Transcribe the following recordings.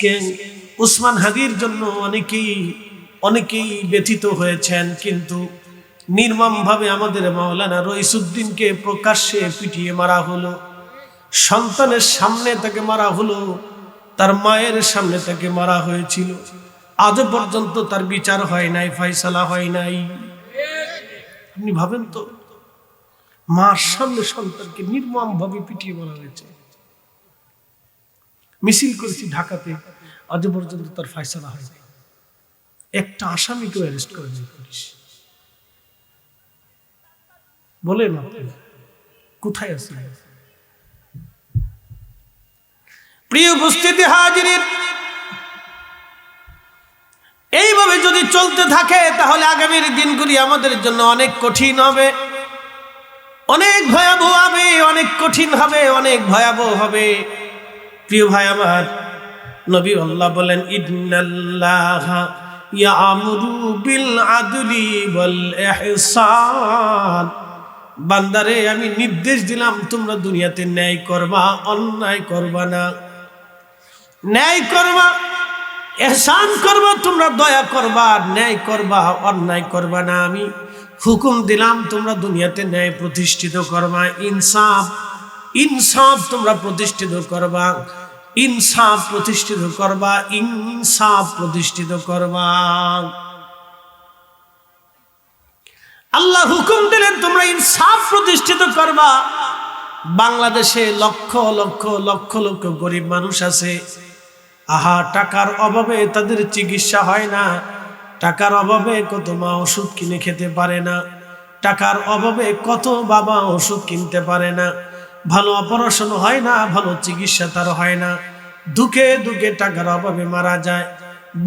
আজকে উসমান হাদির জন্য অনেকেই ব্যথিত হয়েছেন, কিন্তু নির্মমভাবে আমাদের মাওলানা রইসুদ্দিনকে প্রকাশ্যে পিটিয়ে মারা হলো। সন্তানের সামনে তাকে মারা হলো, তার মায়ের সামনে তাকে মারা হয়েছিল। আজও পর্যন্ত তার বিচার হয় নাই, ফয়সালা হয় নাই। আপনি ভাবেন তো, মার সামনে সন্তানকে নির্মমভাবে পিটিয়ে মারা হয়েছে। মিছিল করেছি ঢাকাতে, আজও পর্যন্ত তার ফয়সালা হয় নাই। একটা আসামিকে অ্যারেস্ট করে নেই পুলিশ। বলেন আপনি কোথায় আছেন? প্রিয় উপস্থিতি হাজিরিন, এইভাবে যদি চলতে থাকে তাহলে আগামীর দিনগুলি আমাদের জন্য অনেক কঠিন হবে, অনেক ভয়াবহ হবে, অনেক কঠিন হবে, অনেক ভয়াবহ হবে। প্রিয় ভাই আমার, নবী আল্লাহ বলেন, ইন্নাল্লাহা ইয়া'মুরু বিল আদলি ওয়াল ইহসান। বান্দারে, আমি নির্দেশ দিলাম তোমরা দুনিয়াতে ন্যায় করবা, অন্যায় করবা না। ন্যায় করবা, ইহসান করবা, তোমরা দয়া করবা, ন্যায় করবা, অন্যায় করবা না। আমি হুকুম দিলাম তোমরা দুনিয়াতে ন্যায় প্রতিষ্ঠিত করবা, ইনসাফ তোমরা প্রতিষ্ঠিত করবা, ইনসাফ প্রতিষ্ঠিত করবা, ইনসাফ প্রতিষ্ঠিত করবা। আল্লাহ হুকুম দিলেন তোমরা ইনসাফ প্রতিষ্ঠিত করবা। বাংলাদেশে লক্ষ লক্ষ লক্ষ লক্ষ গরিব মানুষ আছে, আহা, টাকার অভাবে তাদের চিকিৎসা হয় না, টাকার অভাবে কত মা ওষুধ কিনে খেতে পারে না, টাকার অভাবে কত বাবা ওষুধ কিনতে পারে না, ভালো অপারেশন হয় না, ভালো চিকিৎসা তার হয় না, দুঃখে দুঃখে টাকার অভাবে মারা যায়।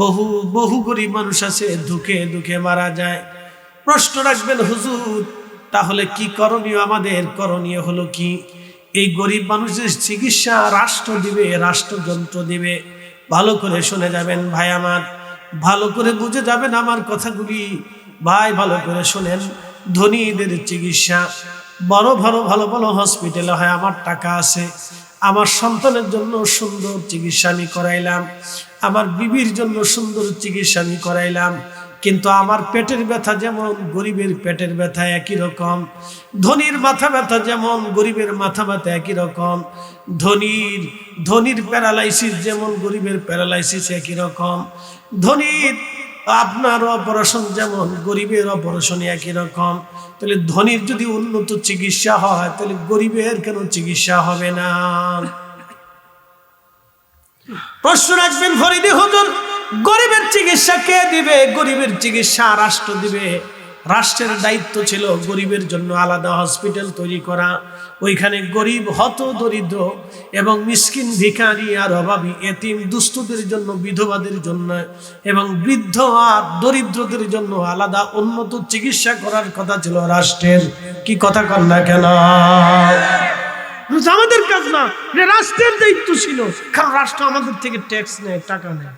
বহু বহু গরিব মানুষ আছে দুঃখে দুঃখে মারা যায়। প্রশ্ন রাখবেন, হুজুর তাহলে কি করণীয়? আমাদের করণীয় হলো কি? এই গরিব মানুষের চিকিৎসা রাষ্ট্র দিবে, রাষ্ট্রযন্ত্র দিবে। ভালো করে শুনে যাবেন ভাই আমার, ভালো করে বুঝে যাবেন আমার কথাগুলি ভাই, ভালো করে শুনেন। ধনীদের চিকিৎসা বড় ভালো ভালো ভালো হসপিটালে হয়। আমার টাকা আছে, আমার সন্তানের জন্য সুন্দর চিকিৎসা আমি করাইলাম, আমার বিবির জন্য সুন্দর চিকিৎসা আমি করাইলাম, কিন্তু আমার পেটের ব্যথা যেমন গরিবের পেটের ব্যথা একই রকম, ধনীর মাথা ব্যথা যেমন গরিবের মাথা ব্যথা একই রকম, ধনীর প্যারালাইসিস যেমন গরিবের প্যারালাইসিস একই রকম, ধনীর আপনার অপারেশন যেমন গরিবের অপারেশন একই রকম। তাহলে ধনীর যদি উন্নত চিকিৎসা হয়, তাহলে গরিবের কেন চিকিৎসা হবে না? প্রশ্ন রাখবেন ফরিদি হুজুর, গরিবের চিকিৎসা কে দিবে? গরিবের চিকিৎসা রাষ্ট্র দিবে। রাষ্ট্রের দায়িত্ব ছিল গরিবের জন্য আলাদা হসপিটাল তৈরি করা। ওইখানে গরিব, হত দরিদ্র এবং মিসকিন, ভিখারি আর অভাবী, এতিম, দুস্থদের জন্য, বিধবাদের জন্য এবং বৃদ্ধ আর দরিদ্রদের জন্য আলাদা উন্নত চিকিৎসা করার কথা ছিল রাষ্ট্রের। কি কথা কন না কেন? আমাদের কাজ না, রাষ্ট্রের দায়িত্ব ছিল, কারণ রাষ্ট্র আমাদের থেকে ট্যাক্স নেয়, টাকা নেয়।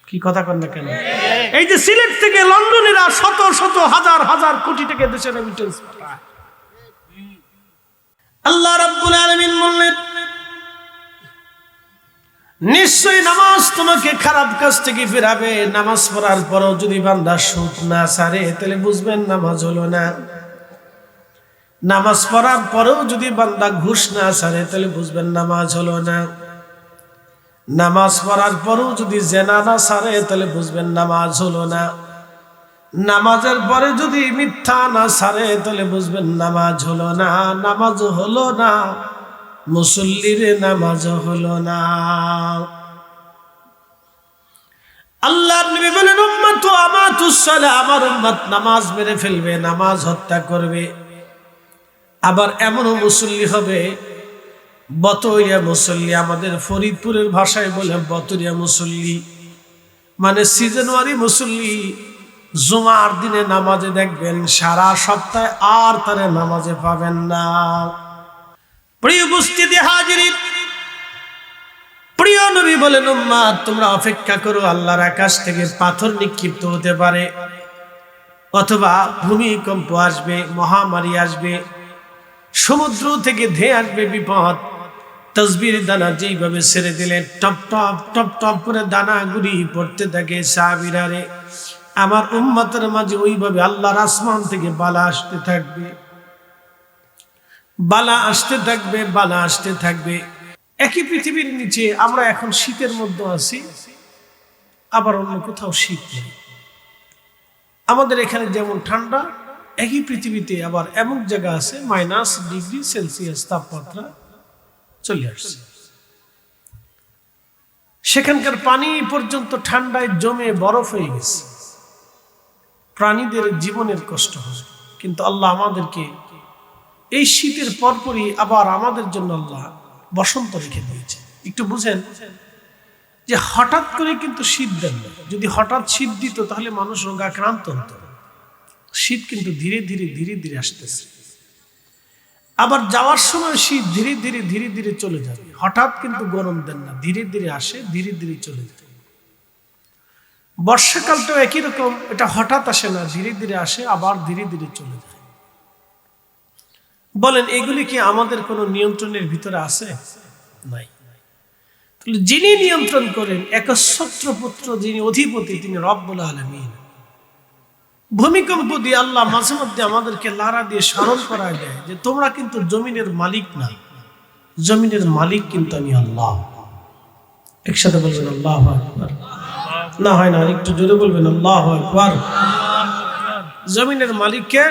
কি কথা কন না কেন? এই যে সিলেট থেকে লন্ডনেরা শত শত হাজার হাজার কোটি টাকা দেশে রেমিটেন্স পাঠায়। আল্লাহ রাব্বুল আলামিন বললেন, নিশ্চয়ই নামাজ তোমাকে খারাপ কাজ থেকে ফেরাবে। নামাজ পড়ার পরও যদি বান্দা সুদ না ছাড়ে, তাহলে বুঝবেন নামাজ হলো না। নামাজ পড়ার পরেও যদি বান্দা ঘুষ না ছাড়ে, তাহলে বুঝবেন নামাজ হলো না। নামাজ পড়ার পরেও যদি জেনা না ছাড়ে, তাহলে বুঝবেন নামাজ হলো না। নামাজের পরে যদি মিথ্যা না ছাড়ে, তাহলে বুঝবেন নামাজ হলো না। নামাজ হলো না, মুসল্লির নামাজ হলো না। আল্লাহর নবী বলেন, উম্মতু আমাতুস সালাহ, আমার উম্মত নামাজ মেরে ফেলবে, নামাজ হত্যা করবে। আবার এমনও মুসল্লি হবে, বতরিয়া মুসল্লি, আমাদের ফরিদপুরের ভাষায় বলে বতরিয়া মুসল্লি, মানে সিজনওয়ারি মুসল্লি। জুমার দিনে নামাজে দেখবেন, সারা সপ্তাহে আর তারে নামাজে পাবেন না। প্রিয় উপস্থিতি হাজিরিন, প্রিয় নবী বলেন, উম্মত তোমরা অপেক্ষা করো, আল্লাহর আকাশ থেকে পাথর নিক্ষিপ্ত হতে পারে, অথবা ভূমিকম্প আসবে, মহামারী আসবে, সমুদ্র থেকে ধেয়ে আসবে বিপদ। তাসবির দানা যেইভাবে ছেড়ে দিলেন, টপ টপ টপ টপ করে দানাগুলি পড়তে থাকে। সাহাবীরা রে, আমার উম্মতের মাঝে ওইভাবে আল্লাহর আসমান থেকে বালা আসতে থাকবে, বালা আসতে থাকবে, বালা আসতে থাকবে। একই পৃথিবীর নিচে আমরা এখন শীতের মধ্যে আছি, আবার অন্য কোথাও শীত নেই। আমাদের এখানে যেমন ঠান্ডা, একই পৃথিবীতে আবার এমন জায়গা আছে -ডিগ্রি সেলসিয়াস তাপমাত্রা চলে আসছে। সেখানকার পানি পর্যন্ত ঠান্ডায় জমে বরফ হয়ে গেছে। প্রাণীদের জীবনের কষ্ট হয়, কিন্তু আল্লাহ আমাদেরকে এই শীতের পরপরই আবার আমাদের জন্য আল্লাহ বসন্ত রেখে দিয়েছে। একটু বুঝেন যে হঠাৎ করে কিন্তু শীত দেন না। যদি হঠাৎ শীত দিত তাহলে মানুষ রোগাক্রান্ত হতো। শীত কিন্তু ধীরে ধীরে ধীরে ধীরে আসতেছে। আবার যাওয়ার সময় শীত ধীরে ধীরে ধীরে ধীরে চলে যাবে। হঠাৎ কিন্তু গরম দেন না, ধীরে ধীরে আসে, ধীরে ধীরে চলে যায়। বর্ষাকালটাও একই রকম, এটা হঠাৎ আসে না, ধীরে ধীরে আসে, আবার ধীরে ধীরে চলে যায়। বলেন এগুলি কি আমাদের কোনো নিয়ন্ত্রণের ভিতরে আছে? নাই। যিনি নিয়ন্ত্রণ করেন, একচ্ছত্র পুত্র যিনি অধিপতি, তিনি রব্বুল আলামিন। ভূমিকম্প দিয়ে আল্লাহ মাঝে মধ্যে আমাদেরকে লারা দিয়ে স্মরণ করায় দেয় যে তোমরা কিন্তু জমিনের মালিক না, জমিনের মালিক কিন্তু আমি আল্লাহ। একসাথে বলবেন আল্লাহু আকবার। না হয় না, একটু জোরে বলবেন আল্লাহু আকবার। জমিনের মালিককে।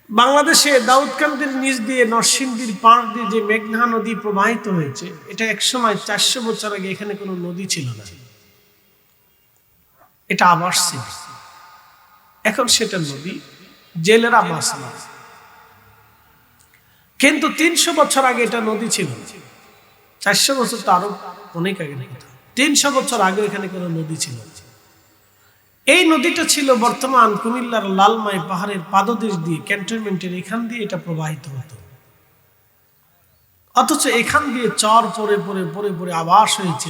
বাংলাদেশে দাউদকান্দির নিচ দিয়ে নরসিংদীর পাড় দিয়ে যে মেঘনা নদী প্রবাহিত হয়েছে, এটা একসময় 400 বছর আগে এখানে কোনো নদী ছিল না, এটা আবাস ছিল। এখন সেটা নদী, জেলেরা মাছ মারে। কিন্তু 300 বছর আগে এটা নদী ছিল না। 400 বছর তো আরো অনেক আগের কথা। 300 বছর আগে এখানে কোনো নদী ছিল না। এই নদীটা ছিল বর্তমান কুমিল্লার লালমাই পাহাড়ের পাদদেশ দিয়ে, ক্যান্টনমেন্টের এখান দিয়ে এটা প্রবাহিত হতো। অথচ এখান দিয়ে চর পরে পরে পরে পরে আবাস হয়েছে,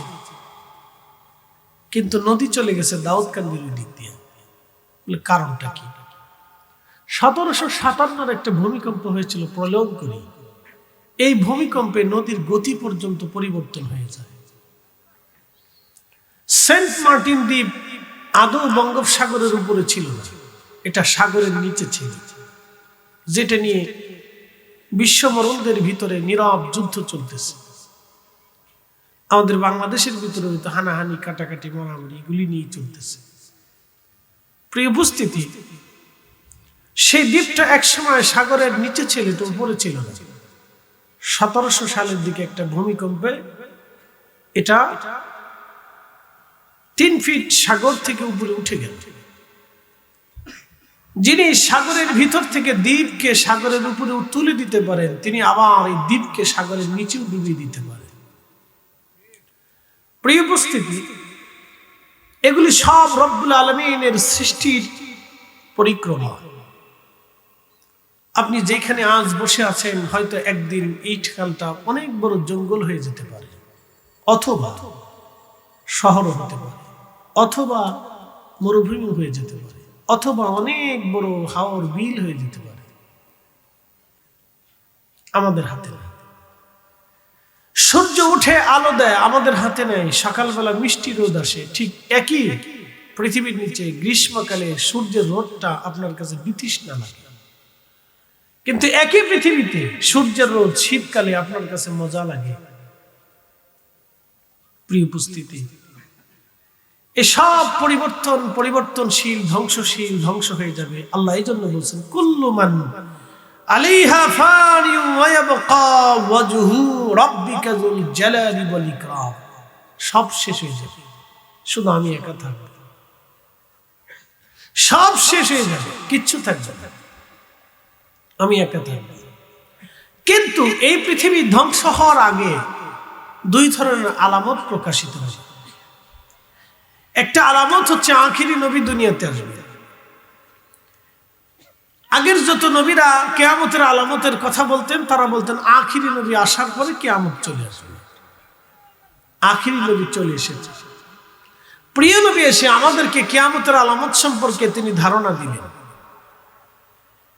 কিন্তু নদী চলে গেছে দাউদকান্দির দিক দিয়ে। কারণটা কি? 1757 একটা ভূমিকম্প হয়েছিল প্রলয়ঙ্করী। এই ভূমিকম্পে নদীর গতি পর্যন্ত পরিবর্তন হয়ে যায়। সেন্ট মার্টিন দ্বীপ আদৌ বঙ্গোপসাগরের উপরে ছিল না, এটা সাগরের নিচে ছিল, যেটা নিয়ে বিশ্বমরণদের ভিতরে নীরব যুদ্ধ চলতেছে। আমাদের বাংলাদেশের ভিতরে হয়তো হানাহানি, কাটাকাটি, মারামারি এগুলি নিয়ে চলতেছে। প্রিয় উপস্থিতি, সেই দ্বীপটা একসময় সাগরের নিচে ছিল, তো উপরে ছিল না। 1700 সালের দিকে একটা ভূমিকম্পে এটা 3 ফিট সাগর থেকে উপরে উঠে গেল। যিনি সাগরের ভিতর থেকে দ্বীপকে সাগরের উপরে তুলে দিতে পারেন, তিনি আবার এই দ্বীপকে সাগরের নিচেও ডুবিয়ে দিতে পারেন। প্রিয় উপস্থিতি, এগুলি সব রব্বুল আলামিনের সৃষ্টির পরিক্রমা। আপনি যেখানে আজ বসে আছেন, হয়তো একদিন এই ঠিকানটা অনেক বড় জঙ্গল হয়ে যেতে পারে, অথবা শহরও হতে পারে, অথবা মরুভূমি হয়ে যেতে পারে, অথবা অনেক বড় হাওর বিল হয়ে যেতে পারে। আমাদের হাতে নেই। সূর্য উঠে আলো দেয়, আমাদের হাতে নেই। সকালবেলা মিষ্টি রোদ আসে, ঠিক একই পৃথিবীর নিচে গ্রীষ্মকালে সূর্যের রোদটা আপনার কাছে বিতৃষ্ণা লাগে, কিন্তু একই পৃথিবীতে সূর্যের রোদ শীতকালে আপনার কাছে মজা লাগে। প্রিয় উপস্থিতি, এসব পরিবর্তনশীল, ধ্বংসশীল, ধ্বংস হয়ে যাবে। আল্লাহ এই জন্য বলছেন কুল্লু মান আলাইহা ফানি ওয়া ইয়াবকা ওয়াজহু রাব্বিকা যুল জালালি ওয়াল ইকরাম। সব শেষ হয়ে যাবে, শুধু আমি একা থাকব। সব শেষ হয়ে যাবে, কিচ্ছু থাকবে না, আমি একা থাকব। কিন্তু এই পৃথিবী ধ্বংস হওয়ার আগে 2 ধরনের আলামত প্রকাশিত হয়। একটা আলামত হচ্ছে আখিরি নবী দুনিয়াতে আসবে। আগের যত নবীরা কিয়ামতের আলামতের কথা বলতেন, তারা বলতেন আখিরি নবী আসার পরে কিয়ামত চলে আসবে। আখিরি নবী চলে এসেছে, প্রিয় নবী এসে আমাদেরকে কিয়ামতের আলামত সম্পর্কে তিনি ধারণা দিলেন।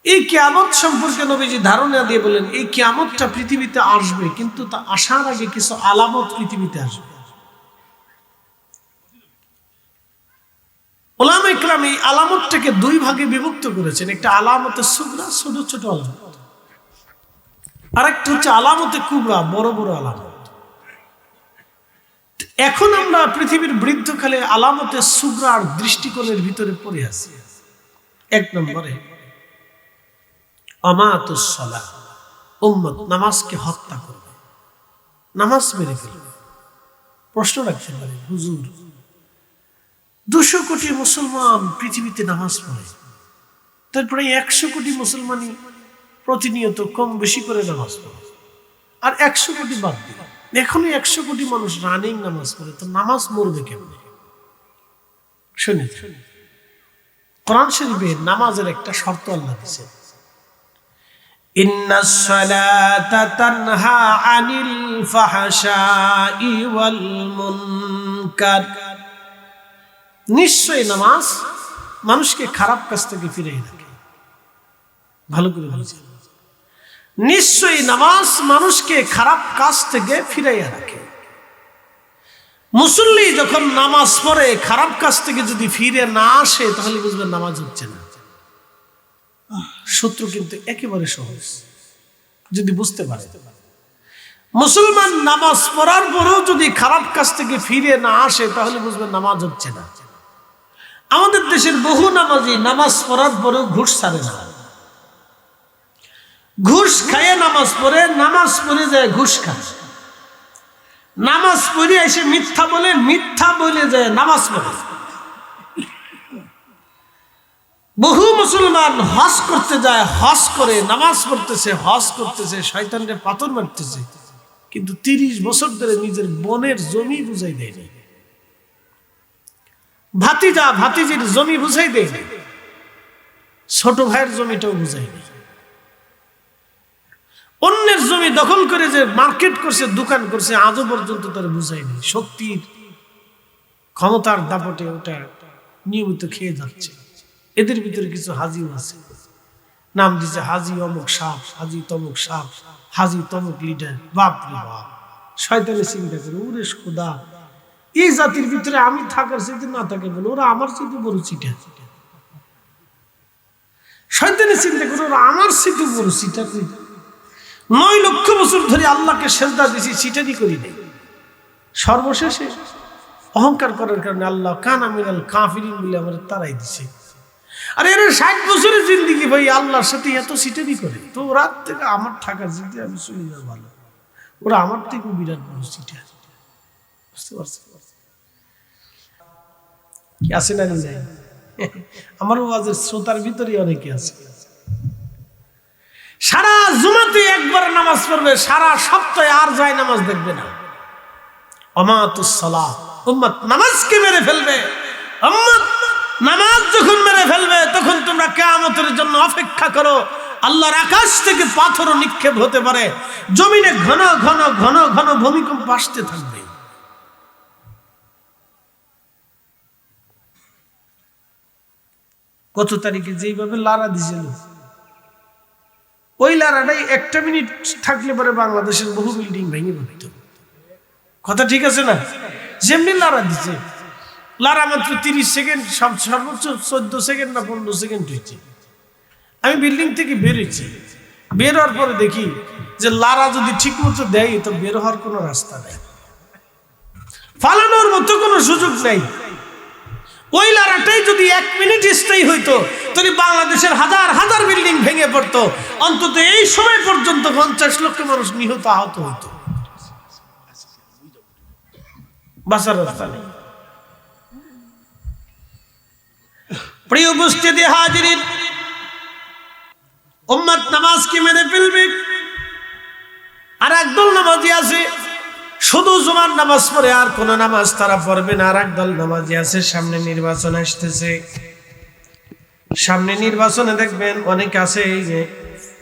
এই কিয়ামত সম্পর্কে নবীজি ধারণা দিয়ে বলেন এই কিয়ামতটা পৃথিবীতে আসবে, কিন্তু তা আসার আগে কিছু আলামত পৃথিবীতে আসবে। উলামায়ে কেরাম এই আলামতটাকে দুই ভাগে বিভক্ত করেছেন। একটা আলামতে সুগরা, ছোট ছোট আলামত, আরেকটা হচ্ছে আলামতে কুবরা, বড় বড় আলামত। এখন আমরা পৃথিবীর বৃদ্ধকালে আলামতে সুগরার দৃষ্টিকোণের ভিতরে পড়ে আছি। এক নম্বরে আমাতুস সালাহ, উম্মত নামাজকে হত্যা করবে, নামাজ মেরে ফেলবে। প্রশ্ন রাখতে পারে, হুজুর 200 কোটি মুসলমান পৃথিবীতে নামাজ পড়ে, তারপরে 100 কোটি মুসলমানই প্রতিনিয়ত কম বেশি করে নামাজ পড়ে, আর 100 কোটি বাদ দিল, এখনো 100 কোটি মানুষ রানিং নামাজ পড়ে, তো নামাজ মরবে কেমনে? শুনে কোরআন শরীফে নামাজের একটা শর্ত আল্লাহ দিয়েছেন, ইন্নাস সালাতা তানহা আনিল ফাহশাই ওয়াল মুনকার। নিশ্চয়ই নামাজ মানুষকে খারাপ কাজ থেকে ফিরিয়ে রাখে। ভালো করে বুঝেন, নিশ্চয়ই নামাজ মানুষকে খারাপ কাজ থেকে ফিরাইয়া রাখে। মুসল্লি যখন নামাজ পড়ে খারাপ কাজ থেকে যদি ফিরে না আসে, তাহলে বুঝবেন নামাজ হচ্ছে না। সূত্র কিন্তু একেবারে সহজ, যদি বুঝতে পারে। মুসলমান নামাজ পড়ার পরেও যদি খারাপ কাজ থেকে ফিরে না আসে, তাহলে বুঝবেন নামাজ হচ্ছে না। আমাদের দেশের বহু নামাজি নামাজ পড়ার পরেও ঘুষ ছাড়ে না, ঘুষ খায় নামাজ পড়ে, নামাজ পড়ে যায় ঘুষ খায়, নামাজ পড়ে এসে মিথ্যা বলে, মিথ্যা বলে যায় নামাজ পড়ে। বহু মুসলমান হজ করতে যায়, হজ করে নামাজ পড়তেছে, হজ করতেছে, শয়তানকে পাথর মারতেছে, কিন্তু 30 বছর ধরে নিজের বোনের জমি বুঝাই দেয়নি, ভাতিজা ভাতিজির জমি বুঝাই দেয়নি, ছোট ভাইয়ের জমিটাও বুঝাইনি, অন্যের জমি দখল করে যে মার্কেট করছে, দোকান করছে, আজও পর্যন্ত তার বুঝায়নি। শক্তির ক্ষমতার দাপটে ওটা নিয়মিত খেয়ে যাচ্ছে। এদের ভিতরে কিছু হাজিও আছে, নাম দিচ্ছে হাজি অমুক সাপ, হাজি তমুক সাপ, হাজি তমুক লিডার। বাপ রে বাপ, শয়তানে চিন্তা করে, ওরে খোদা, এই জাতির ভিতরে আমি থাকার চাইতে না থাকে বলে ওরা আমার চাইতে বড় চিটা। শয়তানে চিন্তা করে ওরা আমার চাইতে বড় চিটা। 9 লক্ষ বছর ধরে আল্লাহকে সেজদা দিছি, চিটারি করি নাই। সর্বশেষে অহংকার করার কারণে আল্লাহ কানা মিনাল কাফিরিন বলে আমার তারাই দিছে। আর এর 60 বছরের জিন্দিগি ভাই আল্লাহর সাথে এত চিটারি করে, তো রাত থেকে আমার থাকার জিন্দি আমি চলে যাওয়া ভালো, ওরা আমার থেকে বিরাট বড় চিটা। বুঝতে পারছি কি আছে না নাই? আমার ওয়াজের শ্রোতার ভিতরে অনেকে আছে, সারা জুমাতে একবার নামাজ পড়বে, সারা সপ্তাহে আর যায় নামাজ দেখবে না। আমাতুস সালাহ, উম্মত নামাজকে মেরে ফেলবে। উম্মত নামাজ যখন মেরে ফেলবে, তখন তোমরা কিয়ামতের জন্য অপেক্ষা করো। আল্লাহর আকাশ থেকে পাথরও নিক্ষেপ হতে পারে, জমিনে ঘন ঘন ঘন ঘন ভূমিকম্প আসতে থাকবে। কত তারিখে যেইভাবে লারা দিছিল, ওই লারাটাই 1 মিনিট থাকলে পরে বাংলাদেশের বহু বিল্ডিং ভেঙে পড়ত। কথা ঠিক আছে না? যেমনি লারা দিছে, লারা মাত্র 30 সেকেন্ড, সর্বোচ্চ 14 সেকেন্ড না 15 সেকেন্ড হয়েছে। আমি বিল্ডিং থেকে বেরোচ্ছি, বের হওয়ার পরে দেখি যে লারা যদি ঠিক মতো দেয়, তো বের হওয়ার কোনো রাস্তা নেই, ফালানোর মতো কোনো সুযোগ নেই। ওই লারাটাই যদি 1 মিনিট স্থায়ী হইতো, তাহলে বাংলাদেশের হাজার হাজার বিল্ডিং ভেঙে পড়তো। অন্তত এই সময় পর্যন্ত 50 লক্ষ মানুষ নিহত আহত হইতো, বাঁচার রাস্তা নেই। প্রিয় উপস্থিতি হাজিরিন, উম্মত নামাজকে মেরে ফেলবে। আর একদল নামাজি আছে শুধু জুমার নামাজ পড়ে, আর কোন নামাজ তারা পড়বে না। আর একদল নামাজি আছে, সামনে নির্বাচন আসতেছে, সামনে নির্বাচনে দেখবেন অনেক আছে যে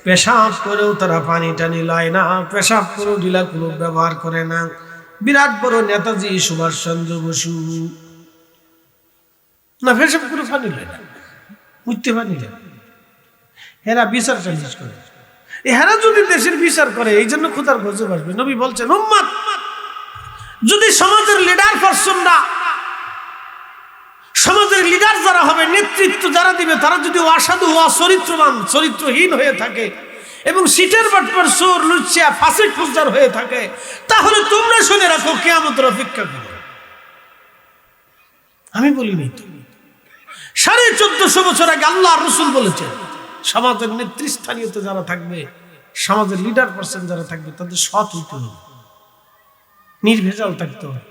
পেশাব করেও তারা পানি টানি লয় না, পেশাব করেও ঢিলা কোনো ব্যবহার করে না। বিরাট বড় নেতাজি সুভাষ চন্দ্র বসু না পেশাব করে পানি লয় না, মুইতে পানি লয়, হেরা বিচার চালিশ করে। হেরা যদি দেশের বিচার করে, এই জন্য খোদার গজব আসবে। নবী বলছেন, উম্মত যদি সমাজের লিডার পারসনরা, সমাজের লিডার যারা হবে, নেতৃত্ব যারা দিবে, তারা যদি অসাধু, অচরিত্রবান, চরিত্রহীন হয়ে থাকে এবং সিটের বাটপার, চোর, লুচ্চা, ফাসিক ফুজ্জার হয়ে থাকে, তাহলে তোমরা শুনে রাখো, কিয়ামতের অপেক্ষা করো। আমি বলিনি তো, 1450 বছর আগে আল্লাহ রসুল বলেছেন, সমাজের নেতৃস্থানীয়তে যারা থাকবে, সমাজের লিডার পার্সন যারা থাকবে, তাদের সৎ হইতে হবে, নির্ভেজাল থাকতে হবে।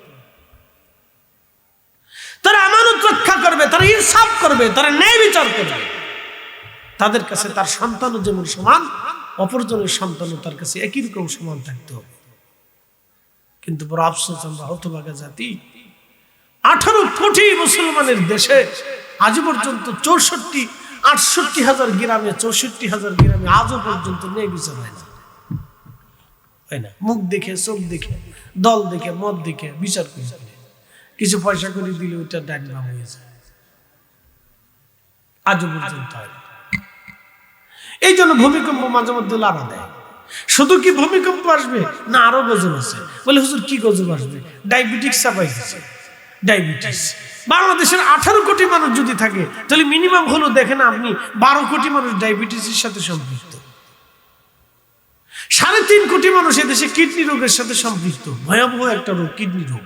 তারা আমানত রক্ষা করবে, তারা ইনসাফ করবে, তারা ন্যায় বিচার করবে। তাদের কাছে তার সন্তানও যেমন সমান, অপরজনের সন্তানও তার কাছে একই রকম সমান থাকতে হবে। কিন্তু বড় আফসোস, আমরা হতভাগা জাতি, 18 কোটি মুসলমানের দেশে আজ পর্যন্ত 68,000 গ্রামে, 64,000 গ্রামে আজও পর্যন্ত ন্যায় বিচার হয় না। মুখ দেখে, চোখ দেখে, দল দেখে, মত দেখে বিচার করে, কিছু পয়সা করে দিলে ওইটা ডাইন বাম হয়ে যায়, আজও পর্যন্ত হয় না। এই জন্য ভূমিকম্প মাঝে মধ্যে লাড়া দেয়। শুধু কি ভূমিকম্প আসবে না, আরো গজব আছে। বলে হুজুর কি গজব আসবে? ডায়াবেটিস চাপাই দিচ্ছে, ডায়াবেটিস। বাংলাদেশের 18 কোটি মানুষ যদি থাকে, তাহলে মিনিমাম হলো দেখেন আপনি 12 কোটি মানুষ ডায়াবেটিসের সাথে সম্পৃক্ত, 3.5 কোটি মানুষ এদেশে কিডনি রোগের সাথে সম্পৃক্ত, ভয়াবহ একটা রোগ কিডনি রোগ।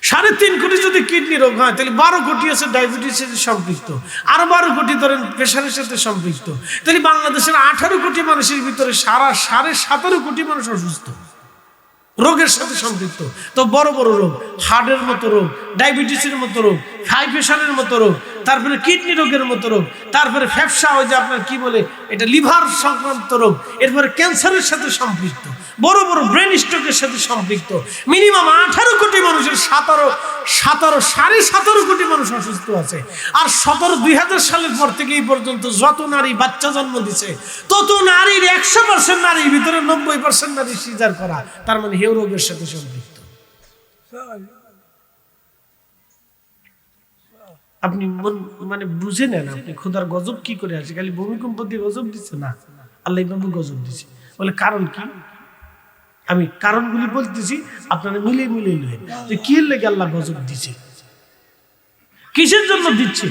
3.5 কোটি যদি কিডনি রোগ হয়, তাহলে 12 কোটি আছে ডায়াবেটিসের সাথে সম্পৃক্ত, আরো 12 কোটি ধরেন প্রেশারের সাথে সম্পৃক্ত। তাহলে বাংলাদেশের 18 কোটি মানুষের ভিতরে 17.5 কোটি মানুষ অসুস্থ, রোগের সাথে সম্পৃক্ত। তো বড় বড় রোগ, হার্টের মতো রোগ, ডায়াবেটিসের মতো রোগ, হাই প্রেশারের মতো রোগ, তারপরে কিডনি রোগের মতো রোগ, তারপরে ফ্যাপসা, ওই যে আপনার কি বলে এটা, লিভার সংক্রান্ত রোগ, এরপরে ক্যান্সারের সাথে সম্পৃক্ত, বড় বড় ব্রেন স্ট্রোকের সাথে সম্পৃক্ত। মিনিমাম 18 কোটি মানুষের 17.5 কোটি মানুষ অসুস্থ আছে। আর 2000 সালের পর থেকে এই পর্যন্ত যত নারী বাচ্চা জন্ম দিছে, তত নারীর 100% নারীর ভিতরে 90% নারী সিজার করা, তার মানে হেউ রোগের সাথে সম্পৃক্ত। আপনি মানে বুঝে নেন, আপনি খোদার গজব কি করে আসে? খালি ভূমিকম্প দিয়ে গজব দিচ্ছে না, আল্লাহ বাবু গজব দিচ্ছে। বলে কারণ কি? আমি কারণগুলি বলতেছি, আপনারা মিলিয়ে মিলিয়ে নেন যে কি লেগে আল্লাহ গজব দিচ্ছে, কিসের জন্য দিচ্ছে।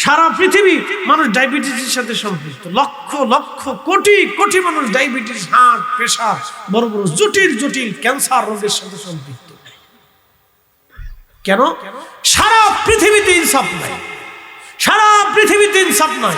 সারা পৃথিবী মানুষ ডায়াবেটিসের সাথে সম্পৃক্ত, লক্ষ লক্ষ কোটি কোটি মানুষ ডায়াবেটিস, হার্ট, প্রেশার, বড় বড় জটিল জটিল ক্যান্সার রোগের সাথে সম্পৃক্ত। কেন? সারা পৃথিবীতে ইনসাফ নাই, সারা পৃথিবীতে ইনসাফ নাই।